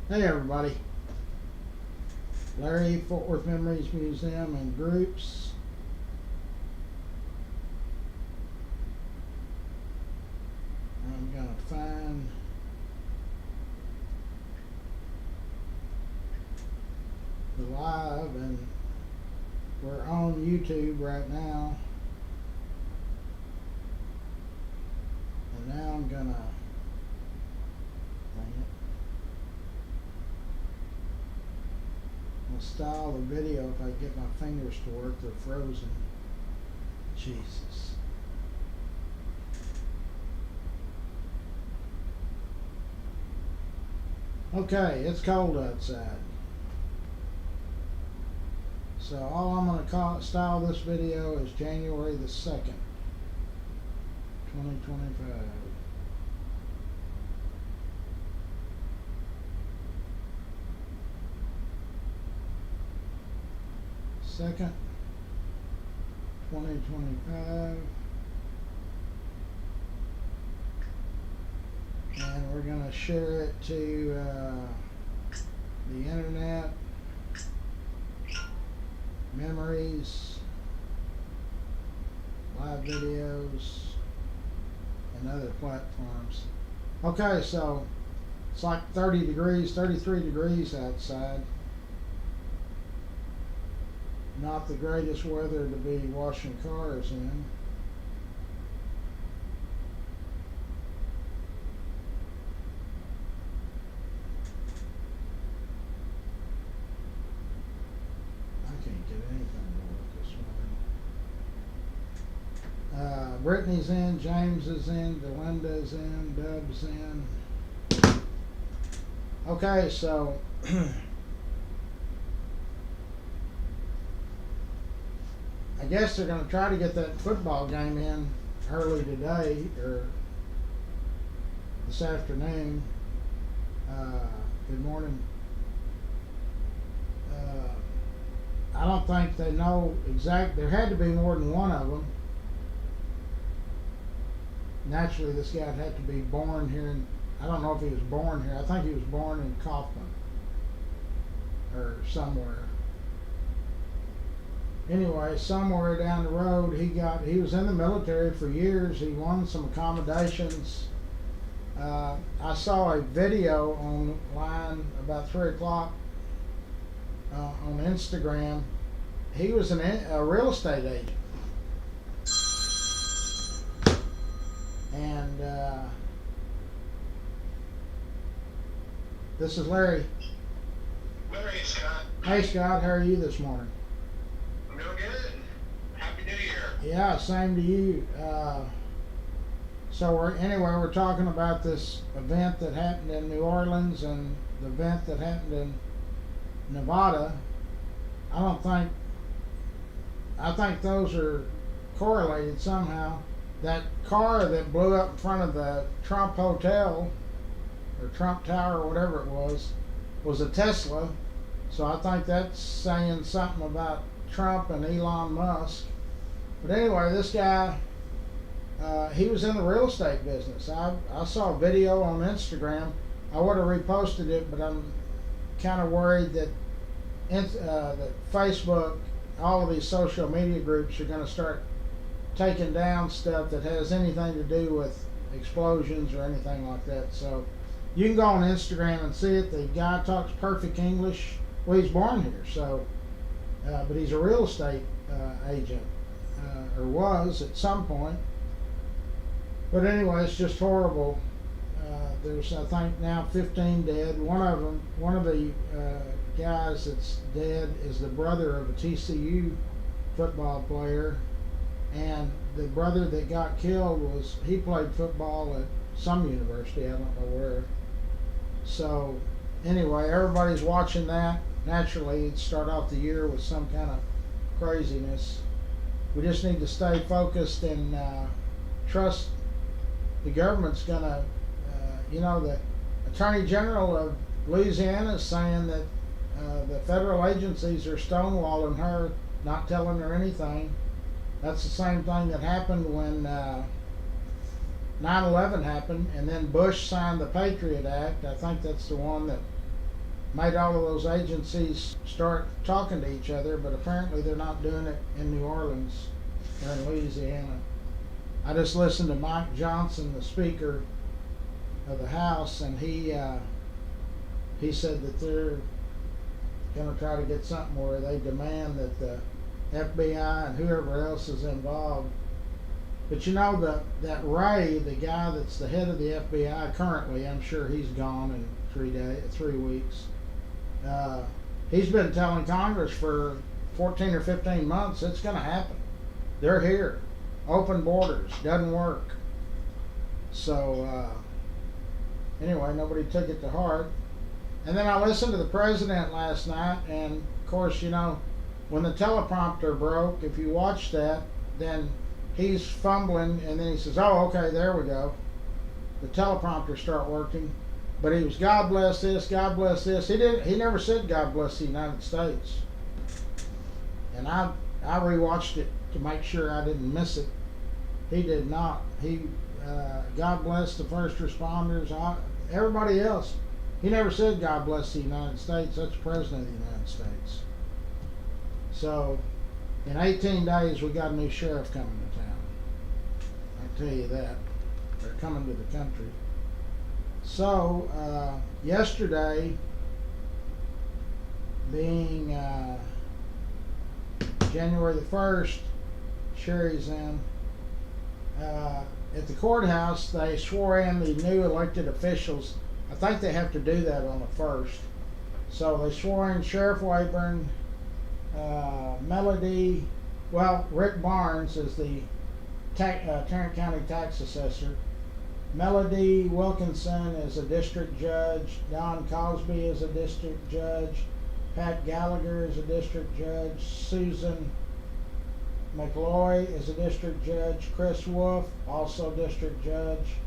Hey everybody, Larry, Fort Worth Memories Museum and Groups. I'm going to find the live, and we're on YouTube right now. And now I'm going to style the video if I get my fingers to work. They're frozen. Jesus. Okay, it's cold outside. So all I'm going to style this video is January the 2nd, 2025. Second, 2025, and we're going to share it to the internet, memories, live videos, and other platforms. Okay, so it's like 30 degrees, 33 degrees outside. Not the greatest weather to be washing cars in. I can't get anything to work this morning. Brittany's in, James is in, Delinda's in, Dub's in. Okay, so I guess they're going to try to get that football game in early today or this afternoon. Good morning. I don't think they know exact. There had to be more than one of them. Naturally, this guy had to be born here. I don't know if he was born here. I think he was born in Kaufman or somewhere. Anyway, somewhere down the road, he was in the military for years. He won some accommodations. I saw a video online about 3 o'clock on Instagram. He was a real estate agent. And this is Larry. Larry, Scott. Hey Scott, how are you this morning? I'm doing good. Happy New Year. Yeah, same to you. So we're talking about this event that happened in New Orleans and the event that happened in Nevada. I think those are correlated somehow. That car that blew up in front of the Trump Hotel or Trump Tower or whatever it was a Tesla. So I think that's saying something about Trump and Elon Musk. But anyway, this guy, he was in the real estate business. I saw a video on Instagram. I would have reposted it, but I'm kind of worried that that Facebook, all of these social media groups are going to start taking down stuff that has anything to do with explosions or anything like that. So you can go on Instagram and see it. The guy talks perfect English. Well, he's born here, so but he's a real estate agent, or was at some point. But anyway, it's just horrible. There's, I think, now 15 dead. One of the guys that's dead is the brother of a TCU football player, and the brother that got killed he played football at some university, I don't know where. So anyway, everybody's watching that. Naturally, it'd start off the year with some kind of craziness. We just need to stay focused and trust the government's gonna, the Attorney General of Louisiana is saying that the federal agencies are stonewalling her, not telling her anything. That's the same thing that happened when 9/11 happened, and then Bush signed the Patriot Act. I think that's the one that made all of those agencies start talking to each other, but apparently they're not doing it in New Orleans or in Louisiana. I just listened to Mike Johnson, the Speaker of the House, and he said that they're going to try to get something where they demand that the FBI and whoever else is involved. But you know, that Ray, the guy that's the head of the FBI currently, I'm sure he's gone in 3 weeks. He's been telling Congress for 14 or 15 months it's going to happen. They're here. Open borders. Doesn't work. So anyway, nobody took it to heart. And then I listened to the president last night, and of course, you know, when the teleprompter broke, if you watch that, then he's fumbling, and then he says, "Oh, okay, there we go." The teleprompter start working, but he was, "God bless this, God bless this." He never said "God bless the United States," and I rewatched it to make sure I didn't miss it. He did not. He God bless the first responders. Everybody else. He never said "God bless the United States." That's the President of the United States. So, in 18 days, we got a new sheriff coming to town. I tell you that. They're coming to the country. So, yesterday, being January the 1st, Sherry's in, at the courthouse, they swore in the new elected officials. I think they have to do that on the 1st. So they swore in Sheriff Wayburn, Melody, Rick Barnes is the Tarrant County tax assessor. Melody Wilkinson is a district judge. Don Cosby is a district judge. Pat Gallagher is a district judge. Susan McLoy is a district judge. Chris Wolf, also district judge.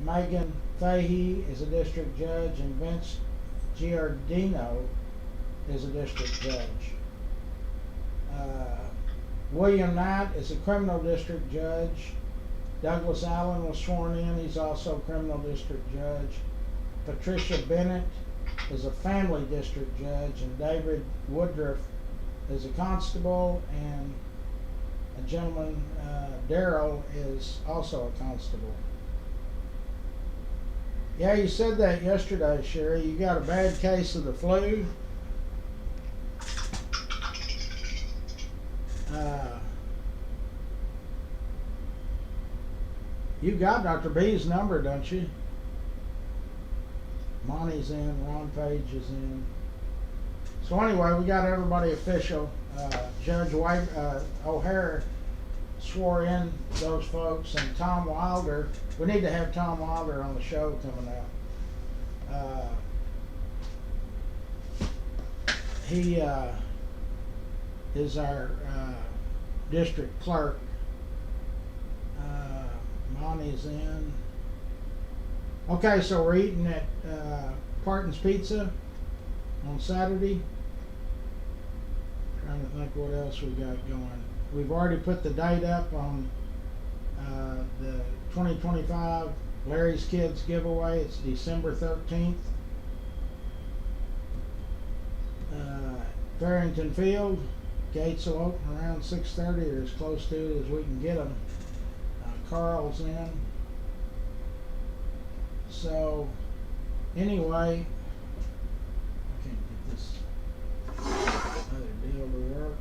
Megan Fahey is a district judge, and Vince Giardino is a district judge. William Knight is a criminal district judge. Douglas Allen was sworn in. He's also a criminal district judge. Patricia Bennett is a family district judge, and David Woodruff is a constable, and a gentleman, Darrell, is also a constable. Yeah, you said that yesterday, Sherry. You got a bad case of the flu. You got Dr. B's number, don't you? Monty's in, Ron Page is in. So anyway, we got everybody official. Judge O'Hara swore in those folks, and Tom Wilder. We need to have Tom Wilder on the show coming out. He is our district clerk. Monty's in. Okay, so we're eating at Parton's Pizza on Saturday. Trying to think what else we got going. We've already put the date up on the 2025 Larry's Kids giveaway. It's December 13th. Farrington Field, gates will open around 6:30 or as close to it as we can get them. Carl's in. So, anyway, I can't get this other deal to work.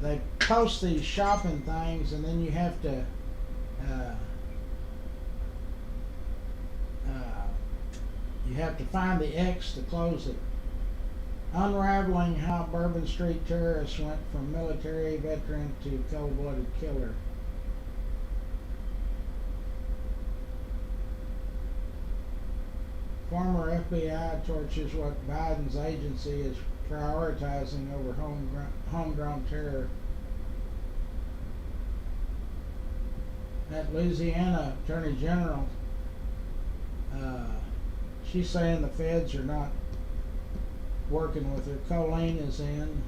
They post these shopping things, and then you have to find the X to close it. Unraveling how Bourbon Street terrorists went from military veteran to cold-blooded killer. Former FBI torches what Biden's agency is prioritizing over homegrown terror. That Louisiana Attorney General, she's saying the feds are not working with her. Colleen is in.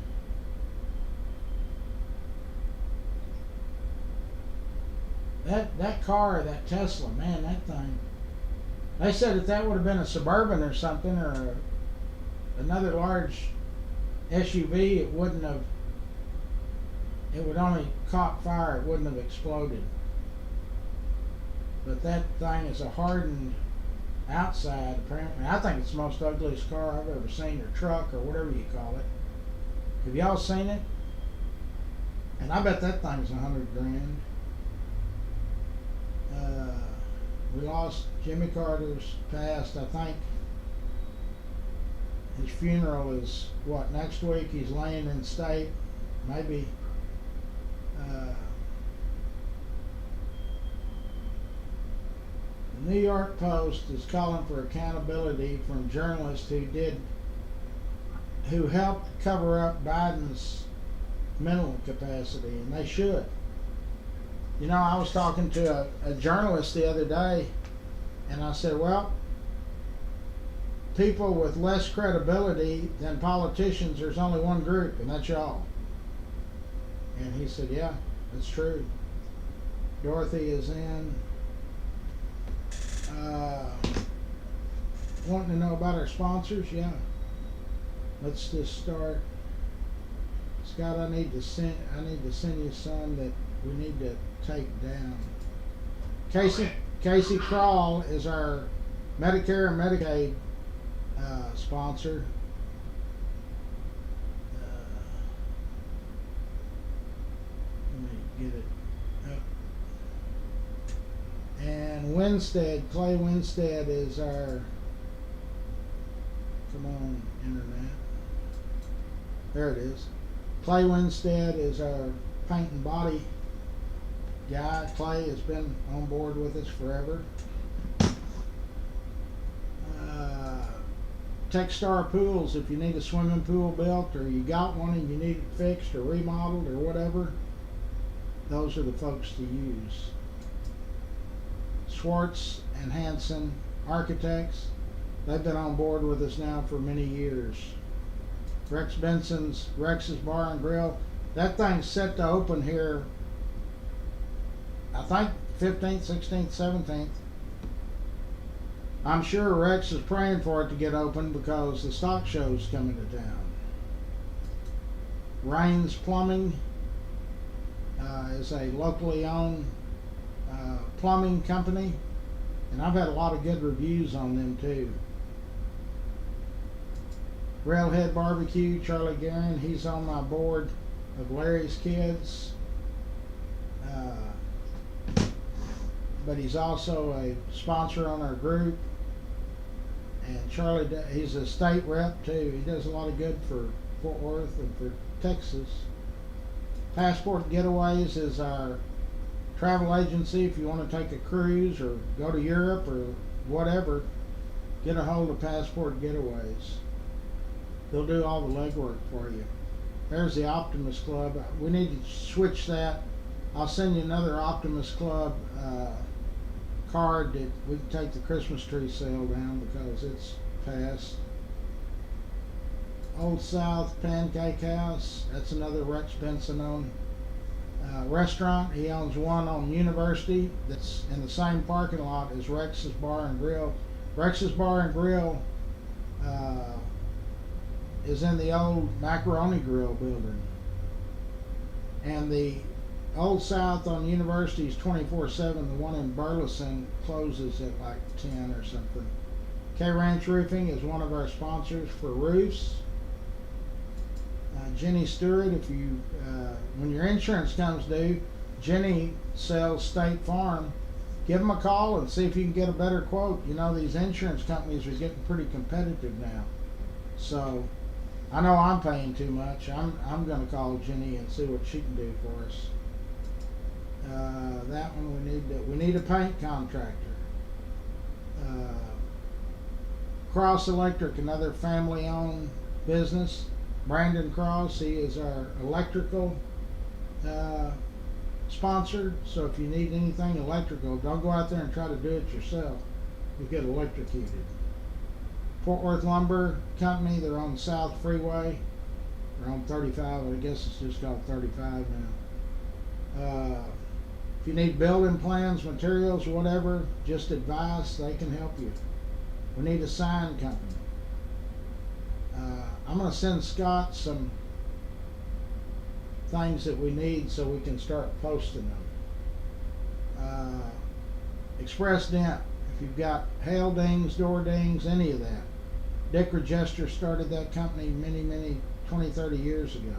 that car, that Tesla, man, that thing. They said if that would have been a Suburban or something, or another large SUV, it wouldn't have. It would only caught fire. It wouldn't have exploded. But that thing is a hardened outside. Apparently, I think it's the most ugliest car I've ever seen, or truck, or whatever you call it. Have y'all seen it? And I bet that thing's $100,000. We lost Jimmy Carter's passed. I think his funeral is what, next week. He's laying in state. Maybe. The New York Post is calling for accountability from journalists who helped cover up Biden's mental capacity, and they should. You know, I was talking to a journalist the other day, and I said, well, people with less credibility than politicians, there's only one group, and that's y'all. And he said, yeah, that's true. Dorothy is in. Wanting to know about our sponsors? Yeah. Let's just start. Scott, I need to send you some that we need to take down. Casey Crawl is our Medicare and Medicaid sponsor. Let me get it up. And Winstead, Clay Winstead is our, come on, internet. There it is. Clay Winstead is our paint and body guy. Clay has been on board with us forever. Techstar Pools, if you need a swimming pool built, or you got one and you need it fixed or remodeled or whatever, those are the folks to use. Schwartz and Hanson Architects, they've been on board with us now for many years. Rex Benson's Rex's Bar and Grill, that thing's set to open here, I think 15th, 16th, 17th. I'm sure Rex is praying for it to get open because the stock show's coming to town. Raines Plumbing is a locally owned plumbing company, and I've had a lot of good reviews on them too. Railhead Barbecue, Charlie Guerin, he's on my board of Larry's Kids. But he's also a sponsor on our group. And Charlie, he's a state rep too. He does a lot of good for Fort Worth and for Texas. Passport Getaways is our travel agency. If you want to take a cruise or go to Europe or whatever, get a hold of Passport Getaways. They'll do all the legwork for you. There's the Optimist Club. We need to switch that. I'll send you another Optimist Club card that we can take the Christmas tree sale down because it's past. Old South Pancake House, that's another Rex Benson owned restaurant. He owns one on University that's in the same parking lot as Rex's Bar and Grill. Rex's Bar and Grill is in the old Macaroni Grill building. And the Old South on University is 24/7. The one in Burleson closes at like 10 or something. K Ranch Roofing is one of our sponsors for roofs. Jenny Stewart, if you when your insurance comes due, Jenny sells State Farm. Give them a call and see if you can get a better quote. You know, these insurance companies are getting pretty competitive now. So I know I'm paying too much. I'm going to call Jenny and see what she can do for us. That one we need a paint contractor. Cross Electric, another family-owned business. Brandon Cross, he is our electrical sponsor. So if you need anything electrical, don't go out there and try to do it yourself. You'll get electrocuted. Fort Worth Lumber Company, they're on the South Freeway. They're on 35, I guess it's just called 35 now. If you need building plans, materials, whatever, just advice, they can help you. We need a sign company. I'm going to send Scott some things that we need so we can start posting them. Express Dent, if you've got hail dings, door dings, any of that. Dick Regester started that company many 20, 30 years ago.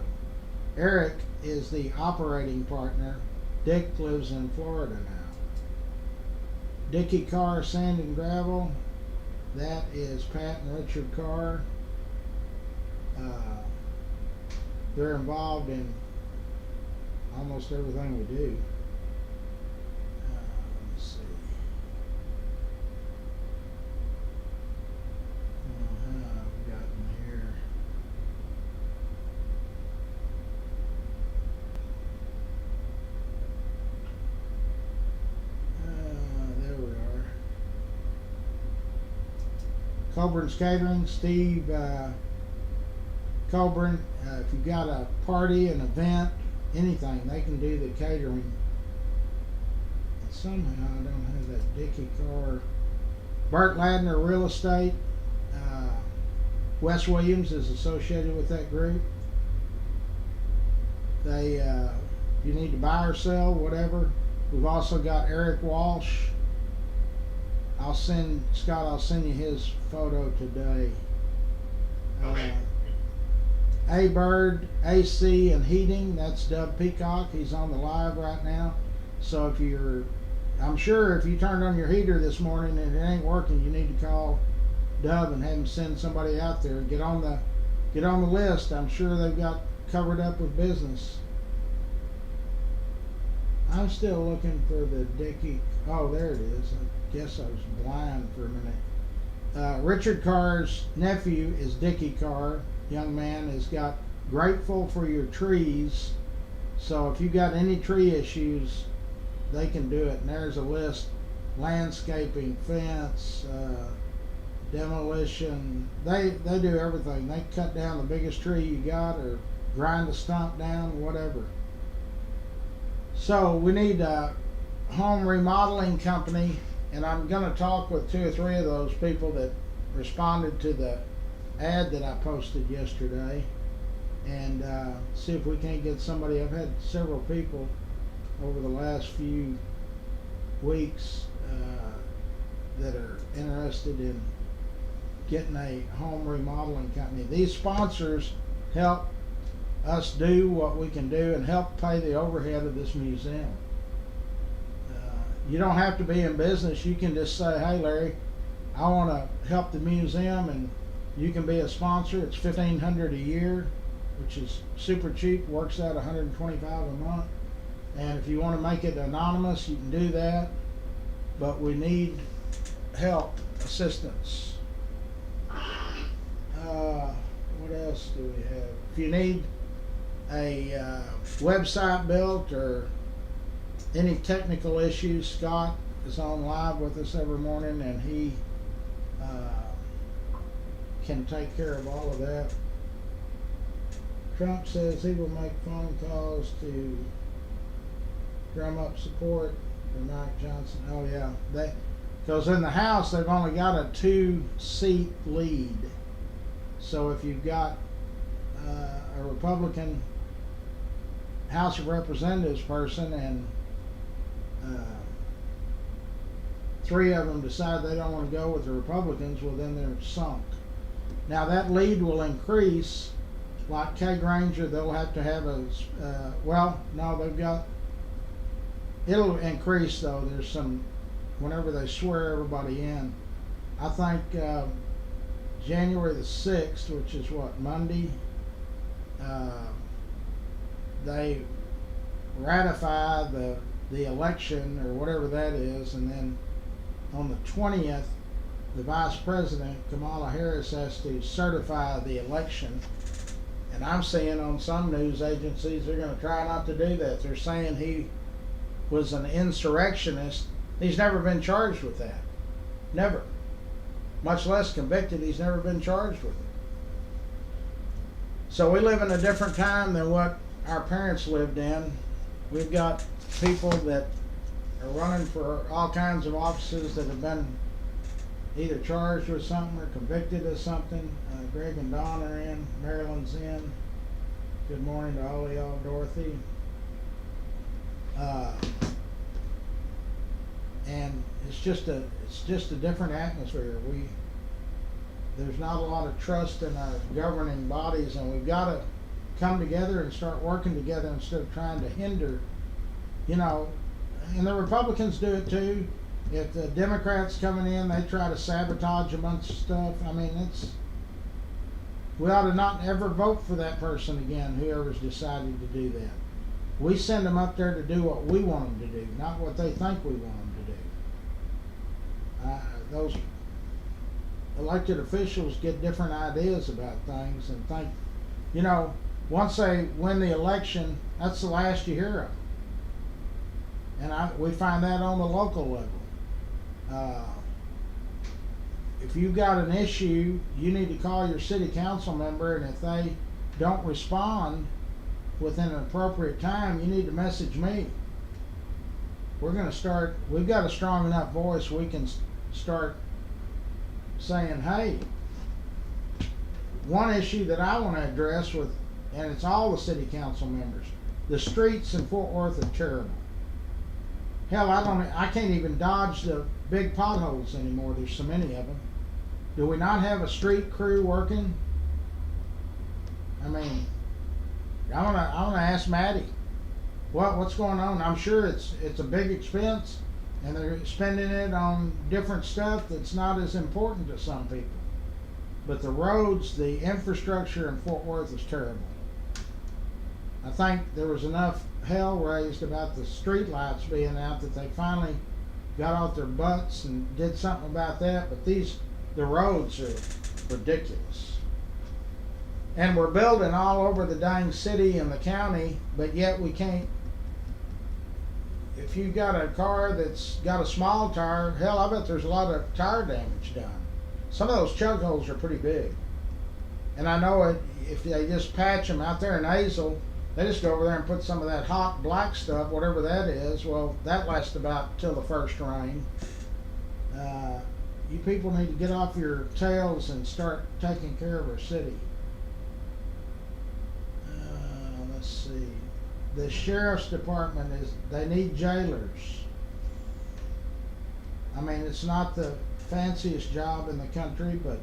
Eric is the operating partner. Dick lives in Florida now. Dickey Carr Sand and Gravel, that is Pat and Richard Carr. They're involved in almost everything we do. Let's see. How I've gotten here. There we are. Coburn's Catering, Steve Coburn. If you've got a party, an event, anything, they can do the catering. And somehow I don't have that Dickey Carr. Burt Ladner Real Estate. Wes Williams is associated with that group. They, you need to buy or sell, whatever. We've also got Eric Walsh. I'll send you his photo today. Okay. A Bird AC and Heating, that's Dub Peacock. He's on the live right now. So I'm sure if you turned on your heater this morning and it ain't working, you need to call Dub and have him send somebody out there. Get on the list. I'm sure they've got covered up with business. I'm still looking for the Dickey. Oh, there it is. I guess I was blind for a minute. Richard Carr's nephew is Dickey Carr. Young man has got Grateful for Your Trees. So if you got any tree issues, they can do it. And there's a list: landscaping, fence, demolition. They do everything. They cut down the biggest tree you got, or grind a stump down, whatever. So we need a home remodeling company, and I'm going to talk with 2 or 3 of those people that responded to the ad that I posted yesterday, and see if we can't get somebody. I've had several people over the last few weeks that are interested in getting a home remodeling company. These sponsors help us do what we can do and help pay the overhead of this museum. You don't have to be in business. You can just say, hey Larry, I want to help the museum, and you can be a sponsor. It's $1,500 a year, which is super cheap, works out $125 a month. And if you want to make it anonymous, you can do that. But we need help, assistance. What else do we have? If you need a website built or any technical issues, Scott is on live with us every morning, and he can take care of all of that. Trump says he will make phone calls to drum up support for Mike Johnson. Oh yeah, because in the House they've only got a 2-seat lead. So if you've got a Republican House of Representatives person and 3 of them decide they don't want to go with the Republicans, well then they're sunk. Now that lead will increase. Like Kay Granger, they'll have to have it'll increase though. There's some, whenever they swear everybody in, I think January the 6th, which is what, Monday, they ratify the election or whatever that is, and then on the 20th, the Vice President, Kamala Harris, has to certify the election. And I'm seeing on some news agencies they're going to try not to do that. They're saying he was an insurrectionist. He's never been charged with that. Never. Much less convicted. He's never been charged with it. So we live in a different time than what our parents lived in. We've got people that are running for all kinds of offices that have been either charged with something or convicted of something. Greg and Don are in. Marilyn's in. Good morning to all of y'all. Dorothy. And it's just a different atmosphere. There's not a lot of trust in our governing bodies, and we've got to come together and start working together instead of trying to hinder. And the Republicans do it too. If the Democrats coming in, they try to sabotage a bunch of stuff. I mean, we ought to not ever vote for that person again, whoever's decided to do that. We send them up there to do what we want them to do, not what they think we want them to do. Those elected officials get different ideas about things and think, once they win the election, that's the last you hear of them. And we find that on the local level. If you've got an issue, you need to call your city council member, and if they don't respond within an appropriate time, you need to message me. We've got a strong enough voice, we can start saying, hey, one issue that I want to address and it's all the city council members, the streets in Fort Worth are terrible. Hell, I can't even dodge the big potholes anymore. There's so many of them. Do we not have a street crew working? I mean, I wanna ask Maddie, what's going on? I'm sure it's a big expense, and they're spending it on different stuff that's not as important to some people. But the roads, the infrastructure in Fort Worth is terrible. I think there was enough hell raised about the street lights being out that they finally got off their butts and did something about that. But the roads are ridiculous. And we're building all over the dang city and the county, but yet we can't. If you've got a car that's got a small tire, hell, I bet there's a lot of tire damage done. Some of those chug holes are pretty big. And I know if they just patch them out there in Hazel, they just go over there and put some of that hot black stuff, whatever that is. Well, that lasts about till the first rain. You people need to get off your tails and start taking care of our city. Let's see. The sheriff's department they need jailers. I mean, it's not the fanciest job in the country, but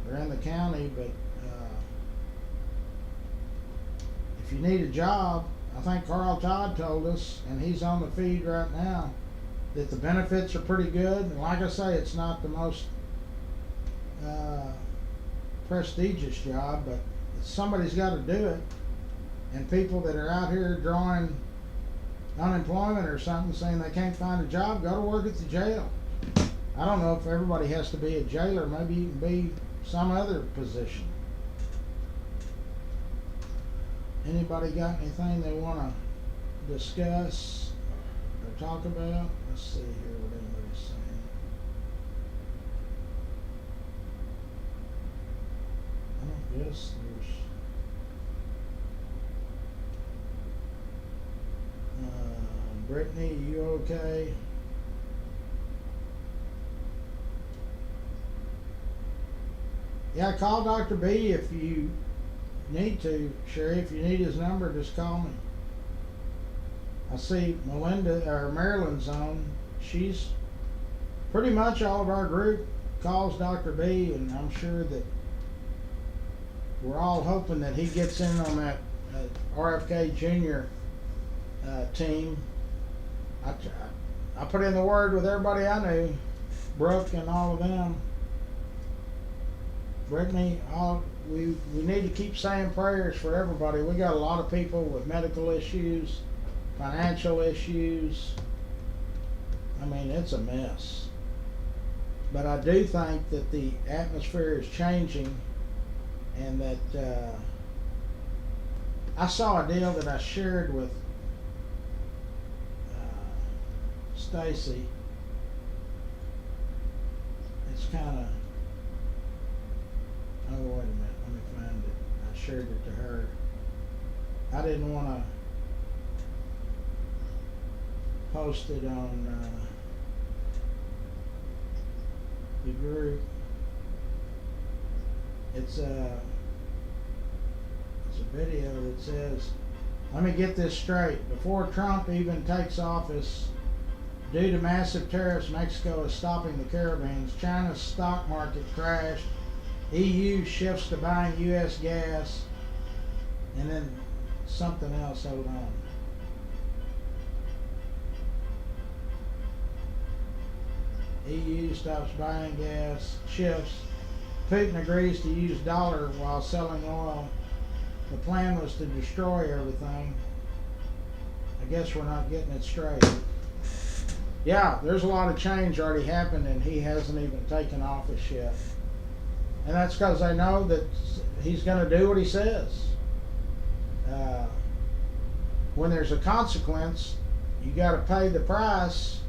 they're in the county, but if you need a job, I think Carl Todd told us, and he's on the feed right now, that the benefits are pretty good. And like I say, it's not the most prestigious job, but somebody's got to do it. And people that are out here drawing unemployment or something, saying they can't find a job, go to work at the jail. I don't know if everybody has to be a jailer. Maybe you can be some other position. Anybody got anything they want to discuss or talk about? Let's see here what anybody's saying. I don't guess there's Brittany, you okay? Yeah, call Dr. B if you need to. Sherry, if you need his number, just call me. I see Marilyn's on. She's pretty much all of our group calls Dr. B, and I'm sure that we're all hoping that he gets in on that RFK Jr. Team. I put in the word with everybody I knew, Brooke and all of them. Brittany, we need to keep saying prayers for everybody. We got a lot of people with medical issues, financial issues. I mean, it's a mess. But I do think that the atmosphere is changing, and that I saw a deal that I shared with Stacy. It's kind of, oh wait a minute, let me find it. I shared it to her. I didn't want to posted on the group. It's a video that says, let me get this straight. Before Trump even takes office, due to massive tariffs, Mexico is stopping the caravans. China's stock market crashed. EU shifts to buying U.S. gas. And then something else, hold on. EU stops buying gas, shifts. Putin agrees to use dollar while selling oil. The plan was to destroy everything. I guess we're not getting it straight. Yeah, there's a lot of change already happened and he hasn't even taken office yet. And that's because they know that he's going to do what he says. When there's a consequence, you got to pay the price.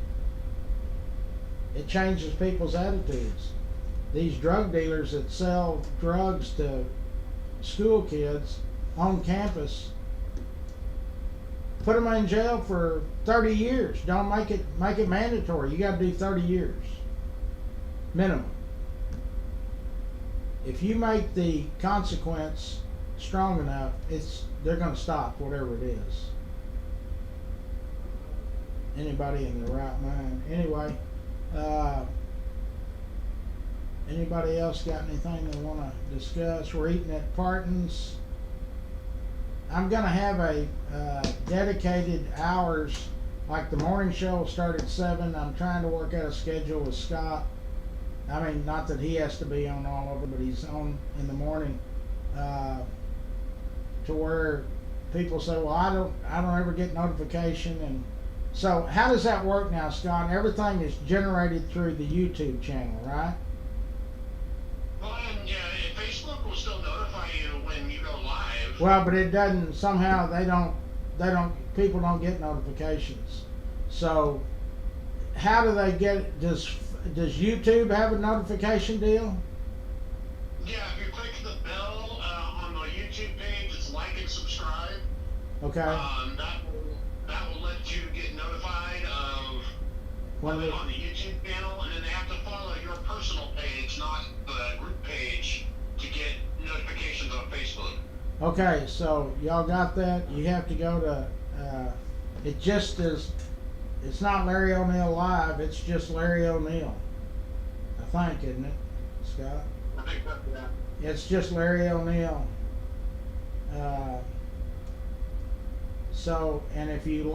It changes people's attitudes. These drug dealers that sell drugs to school kids on campus, put them in jail for 30 years. Don't make it mandatory. You got to do 30 years minimum. If you make the consequence strong enough, they're going to stop whatever it is. Anybody in their right mind. Anyway, anybody else got anything they want to discuss? We're eating at Parton's. I'm going to have a dedicated hours, like the morning show will start at 7. I'm trying to work out a schedule with Scott. I mean, not that he has to be on all over, but he's on in the morning, to where people say, well, I don't ever get notification. And so how does that work now, Scott? Everything is generated through the YouTube channel, right? Well, and yeah, Facebook will still notify you when you go live. Well, but it doesn't, somehow people don't get notifications. So how do they get, does YouTube have a notification deal? Yeah, if you click the bell on the YouTube page, it's like and subscribe. Okay. That will let you get notified of When it on the YouTube channel, and then they have to follow your personal page, not the group page, to get notifications on Facebook. Okay, so y'all got that? You have to go to, it just is, it's not Larry O'Neill Live, it's just Larry O'Neill. I think, isn't it, Scott? I think that's that. It's just Larry O'Neill. So, and if you go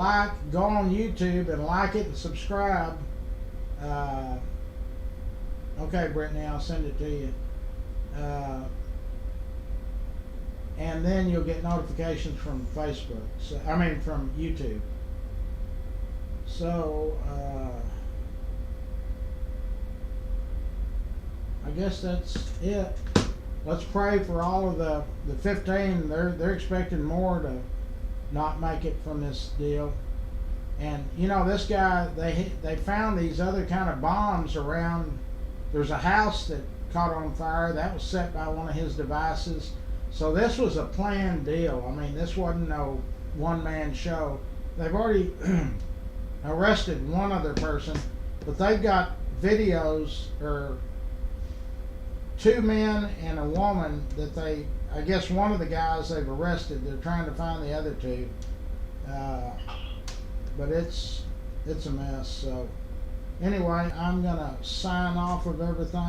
on YouTube and like it and subscribe. Okay, Brittany, I'll send it to you. And then you'll get notifications from Facebook. So, I mean, from YouTube. So, I guess that's it. Let's pray for all of the 15. They're expecting more to not make it from this deal. And you know, this guy, they found these other kind of bombs around. There's a house that caught on fire that was set by one of his devices. So this was a planned deal. I mean, this wasn't no one-man show. They've already arrested one other person, but they've got videos, or 2 men and a woman that I guess one of the guys they've arrested. They're trying to find the other 2. But it's a mess. So anyway, I'm gonna sign off of everything.